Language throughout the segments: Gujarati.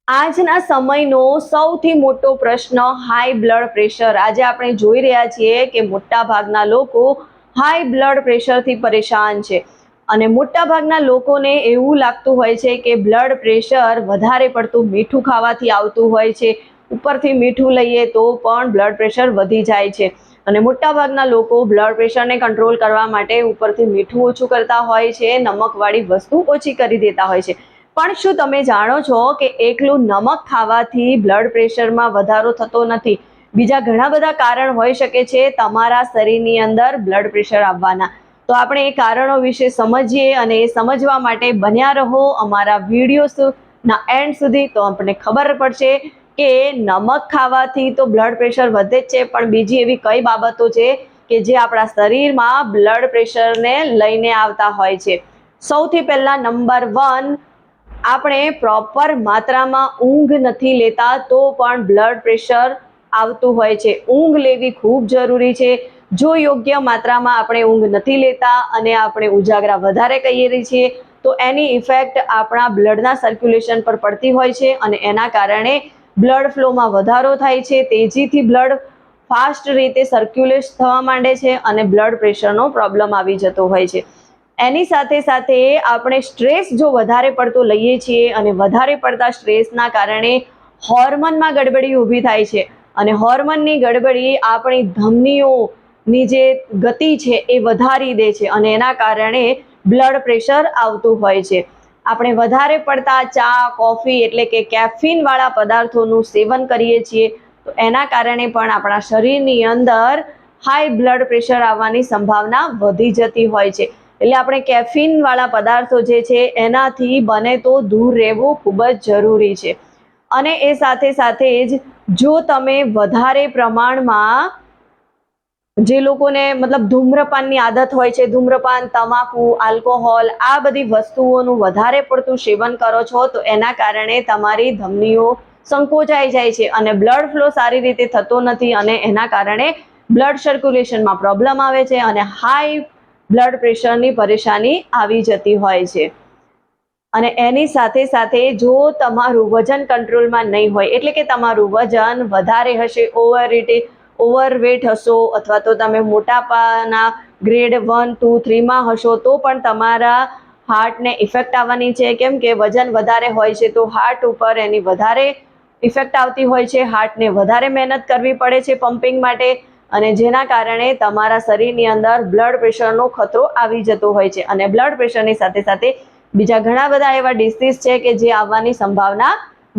આજના સમયનો સૌથી મોટો પ્રશ્ન હાઈ બ્લડ પ્રેશર. આજે આપણે જોઈ રહ્યા છીએ કે મોટા ભાગના લોકો હાઈ બ્લડ પ્રેશરથી પરેશાન છે અને મોટા ભાગના લોકોને એવું લાગતું હોય છે કે બ્લડ પ્રેશર વધારે પડતું મીઠું ખાવાથી આવતું હોય છે. ઉપરથી મીઠું લઈએ તો પણ બ્લડ પ્રેશર વધી જાય છે અને મોટા ભાગના લોકો બ્લડ પ્રેશરને કંટ્રોલ કરવા માટે ઉપરથી મીઠું ઓછું કરતા હોય છે, નમકવાળી વસ્તુ ઓછી કરી દેતા હોય છે. પણ શું તમે જાણો છો કે એકલું નમક ખાવાથી બ્લડ પ્રેશરમાં વધારો થતો નથી? બીજા ઘણા બધા કારણ હોઈ શકે છે તમારા શરીરની અંદર બ્લડ પ્રેશર આવવાના. તો આપણે એ કારણો વિશે સમજીએ અને એ સમજવા માટે બન્યા રહો અમારા વિડીયોના એન્ડ સુધી. તો આપણને ખબર પડશે કે નમક ખાવાથી તો બ્લડ પ્રેશર વધે જ છે, પણ બીજી એવી કઈ બાબતો છે કે જે આપણા શરીરમાં બ્લડ પ્રેશરને લઈને આવતા હોય છે. સૌથી પહેલા નંબર 1, આપણે પ્રોપર માત્રામાં ઊંઘ નથી લેતા તો પણ બ્લડ પ્રેશર આવતું હોય છે. ઊંઘ લેવી ખૂબ જરૂરી છે. જો યોગ્ય માત્રામાં આપણે ઊંઘ નથી લેતા અને આપણે ઉજાગરા વધારે કરીએ છીએ તો એની ઇફેક્ટ આપણા બ્લડના સર્ક્યુલેશન પર પડતી હોય છે અને એના કારણે બ્લડ ફ્લોમાં વધારો થાય છે. તેજીથી બ્લડ ફાસ્ટ રીતે સર્ક્યુલેટ થવા માંડે છે અને બ્લડ પ્રેશરનો પ્રોબ્લેમ આવી જતો હોય છે. એની સાથે સાથે આપણે સ્ટ્રેસ જો વધારે પડતો લઈએ છીએ અને વધારે પડતા સ્ટ્રેસના કારણે હોર્મોનમાં ગડબડી ઊભી થાય છે અને હોર્મોનની ગડબડી આપણી ધમનીઓની જે ગતિ છે એ વધારી દે છે અને એના કારણે બ્લડ પ્રેશર આવતું હોય છે. આપણે વધારે પડતા ચા, કોફી એટલે કે કેફીનવાળા પદાર્થોનું સેવન કરીએ છીએ તો એના કારણે પણ આપણા શરીરની અંદર હાઈ બ્લડ પ્રેશર આવવાની સંભાવના વધી જતી હોય છે. એટલે આપણે કેફીનવાળા પદાર્થો જે છે એનાથી બને તો દૂર રહેવું ખૂબ જ જરૂરી છે. અને એ સાથે સાથે જ જો તમે વધારે પ્રમાણમાં જે લોકોને ધૂમ્રપાનની આદત હોય છે, ધૂમ્રપાન, તમાકુ, આલ્કોહોલ આ બધી વસ્તુઓનું વધારે પડતું સેવન કરો છો તો એના કારણે તમારી ધમનીઓ સંકોચાઈ જાય છે અને બ્લડ ફ્લો સારી રીતે થતો નથી અને એના કારણે બ્લડ સર્ક્યુલેશનમાં પ્રોબ્લેમ આવે છે અને હાઈ બ્લડ પ્રેશરની પરેશાની આવી જતી હોય છે. અને એની સાથે સાથે જો તમારું વજન કંટ્રોલમાં નહીં હોય, એટલે કે તમારું વજન વધારે હશે, ઓવરવેટ હશો અથવા તો તમે મોટાપાના ગ્રેડ 1, 2, 3માં હશો તો પણ તમારા હાર્ટને ઇફેક્ટ આવવાની છે. કેમ કે વજન વધારે હોય છે તો હાર્ટ ઉપર એની વધારે ઇફેક્ટ આવતી હોય છે. હાર્ટને વધારે મહેનત કરવી પડે છે પમ્પિંગ માટે અને જેના કારણે તમારા શરીરની અંદર બ્લડ પ્રેશરનો ખતરો આવી જતો હોય છે અને બ્લડ પ્રેશરની સાથે સાથે બીજા ઘણા બધા એવા ડિસીઝ છે કે જે આવવાની સંભાવના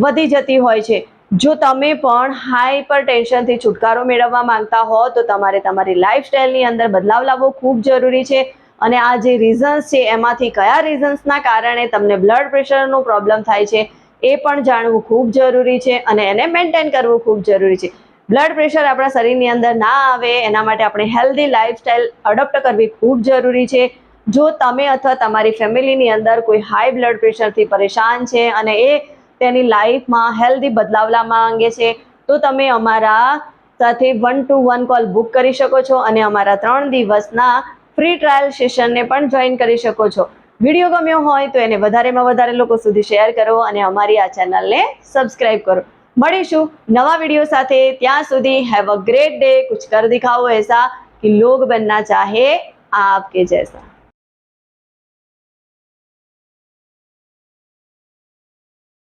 વધી જતી હોય છે. જો તમે પણ હાઈપર ટેન્શનથી છુટકારો મેળવવા માંગતા હો તો તમારે તમારી લાઈફસ્ટાઈલની અંદર બદલાવ લાવવો ખૂબ જરૂરી છે અને આ જે રીઝન્સ છે એમાંથી કયા રીઝન્સના કારણે તમને બ્લડ પ્રેશરનો પ્રોબ્લેમ થાય છે એ પણ જાણવું ખૂબ જરૂરી છે અને એને મેન્ટેન કરવું ખૂબ જરૂરી છે. બ્લડ પ્રેશર આપણા શરીરની અંદર ના આવે એના માટે આપણે હેલ્ધી લાઈફસ્ટાઈલ અડોપ્ટ કરવી ખૂબ જરૂરી છે. જો તમે અથવા તમારી ફેમિલીની અંદર કોઈ હાઈ બ્લડ પ્રેશરથી પરેશાન છે અને એ તેની લાઈફમાં હેલ્ધી બદલાવ લાવવા માંગે છે તો તમે અમારા સાથે 1-to-1 કોલ બુક કરી શકો છો અને અમારા 3 દિવસના ફ્રી ટ્રાયલ સેશનને પણ જોઈન કરી શકો છો. વિડીયો ગમ્યો હોય તો એને વધારેમાં વધારે લોકો સુધી શેર કરો અને અમારી આ ચેનલને સબસ્ક્રાઈબ કરો. મળીશું નવા वीडियो સાથે. ત્યાં સુધી हैव अ ग्रेट डे. कुछ कर दिखाओ ऐसा कि लोग बनना चाहे आपके जैसा.